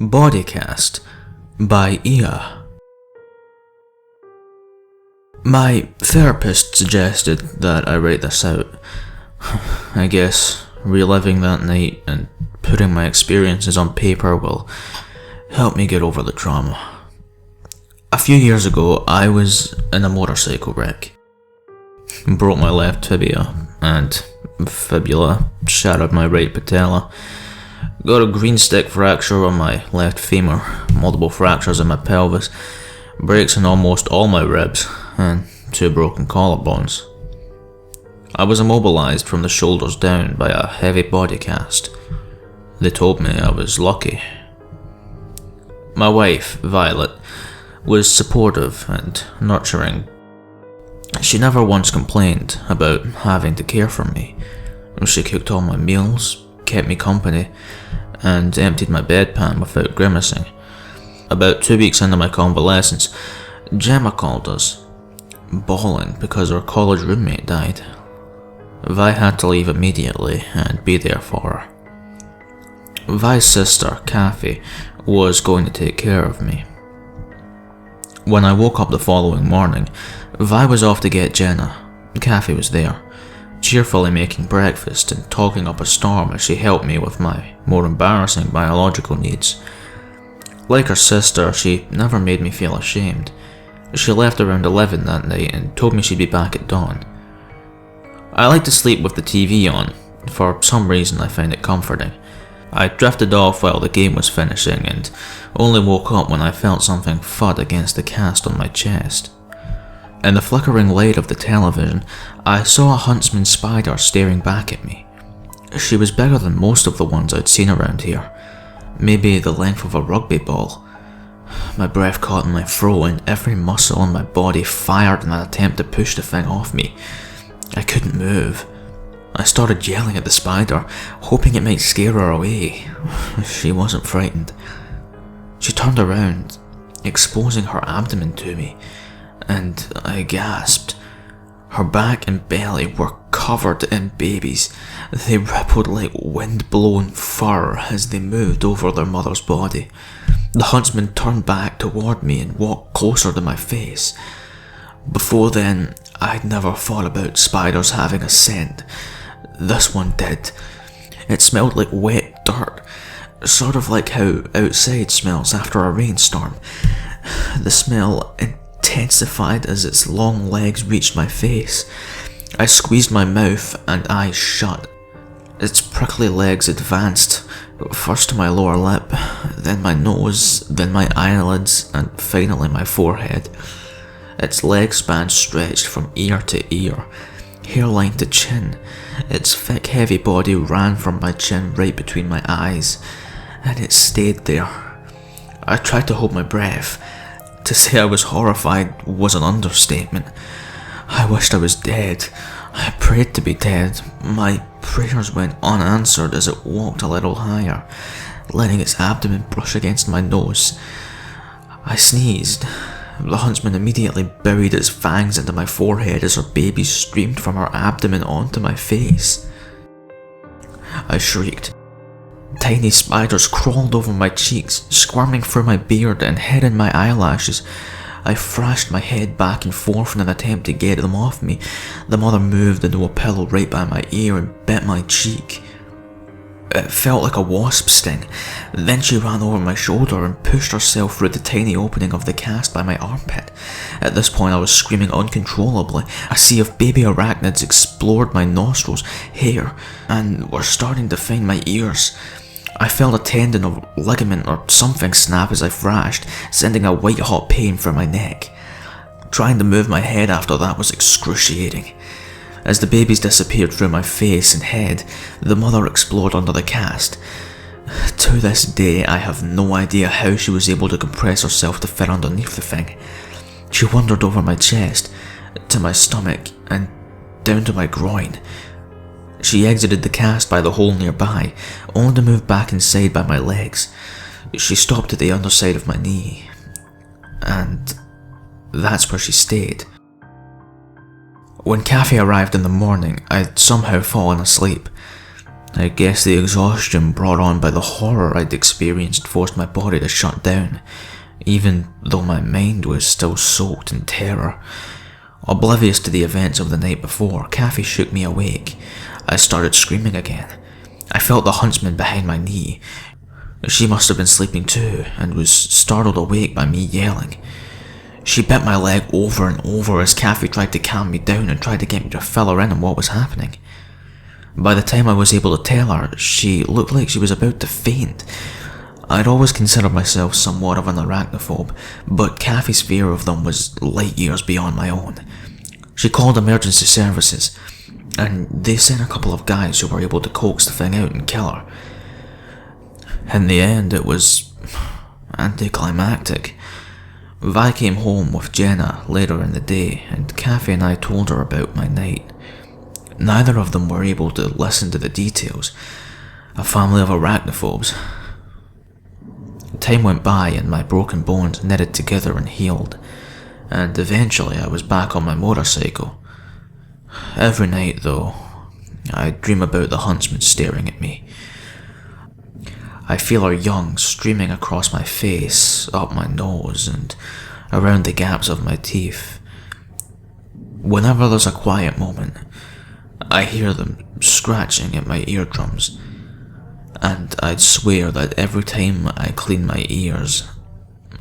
Body Cast by IIA. My therapist suggested that I write this out. I guess reliving that night and putting my experiences on paper will help me get over the trauma. A few years ago, I was in a motorcycle wreck. Broke my left tibia and fibula, shattered my right patella, got a green stick fracture on my left femur, multiple fractures in my pelvis, breaks in almost all my ribs, and 2 broken collarbones. I was immobilized from the shoulders down by a heavy body cast. They told me I was lucky. My wife, Violet, was supportive and nurturing. She never once complained about having to care for me. She cooked all my meals, kept me company, and emptied my bedpan without grimacing. About 2 weeks into my convalescence, Gemma called us, bawling because her college roommate died. Vi had to leave immediately and be there for her. Vi's sister, Kathy, was going to take care of me. When I woke up the following morning, Vi was off to get Jenna. Kathy was there, cheerfully making breakfast and talking up a storm as she helped me with my more embarrassing biological needs. Like her sister, she never made me feel ashamed. She left around 11 that night and told me she'd be back at dawn. I like to sleep with the TV on. For some reason I find it comforting. I drifted off while the game was finishing and only woke up when I felt something thud against the cast on my chest. In the flickering light of the television, I saw a huntsman spider staring back at me. She was bigger than most of the ones I'd seen around here, maybe the length of a rugby ball. My breath caught in my throat and every muscle in my body fired in an attempt to push the thing off me. I couldn't move. I started yelling at the spider, hoping it might scare her away. She wasn't frightened. She turned around, exposing her abdomen to me, and I gasped. Her back and belly were covered in babies. They rippled like wind-blown fur as they moved over their mother's body. The huntsman turned back toward me and walked closer to my face. Before then, I'd never thought about spiders having a scent. This one did. It smelled like wet dirt, sort of like how outside smells after a rainstorm. The smell intensified as its long legs reached my face. I squeezed my mouth and eyes shut. Its prickly legs advanced, first to my lower lip, then my nose, then my eyelids, and finally my forehead. Its leg span stretched from ear to ear, hairline to chin. Its thick, heavy body ran from my chin right between my eyes, and it stayed there. I tried to hold my breath. To say I was horrified was an understatement. I wished I was dead. I prayed to be dead. My prayers went unanswered as it walked a little higher, letting its abdomen brush against my nose. I sneezed. The huntsman immediately buried its fangs into my forehead as her babies streamed from her abdomen onto my face. I shrieked. Tiny spiders crawled over my cheeks, squirming through my beard and hid in my eyelashes. I thrashed my head back and forth in an attempt to get them off me. The mother moved into a pillow right by my ear and bit my cheek. It felt like a wasp sting. Then she ran over my shoulder and pushed herself through the tiny opening of the cast by my armpit. At this point I was screaming uncontrollably. A sea of baby arachnids explored my nostrils, hair, and were starting to find my ears. I felt a tendon or ligament or something snap as I thrashed, sending a white-hot pain through my neck. Trying to move my head after that was excruciating. As the babies disappeared through my face and head, the mother explored under the cast. To this day, I have no idea how she was able to compress herself to fit underneath the thing. She wandered over my chest, to my stomach, and down to my groin. She exited the cast by the hole nearby, only to move back inside by my legs. She stopped at the underside of my knee, and that's where she stayed. When Kathy arrived in the morning, I'd somehow fallen asleep. I guess the exhaustion brought on by the horror I'd experienced forced my body to shut down, even though my mind was still soaked in terror. Oblivious to the events of the night before, Kathy shook me awake. I started screaming again. I felt the huntsman behind my knee. She must have been sleeping too, and was startled awake by me yelling. She bit my leg over and over as Kathy tried to calm me down and tried to get me to fill her in on what was happening. By the time I was able to tell her, she looked like she was about to faint. I'd always considered myself somewhat of an arachnophobe, but Kathy's fear of them was light years beyond my own. She called emergency services, and they sent a couple of guys who were able to coax the thing out and kill her. In the end, it was anticlimactic. Vi came home with Jenna later in the day, and Kathy and I told her about my night. Neither of them were able to listen to the details. A family of arachnophobes. Time went by and my broken bones knitted together and healed, and eventually I was back on my motorcycle. Every night, though, I dream about the huntsman staring at me. I feel her young streaming across my face, up my nose, and around the gaps of my teeth. Whenever there's a quiet moment, I hear them scratching at my eardrums, and I'd swear that every time I clean my ears,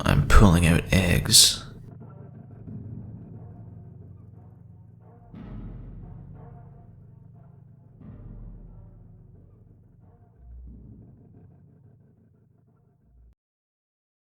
I'm pulling out eggs.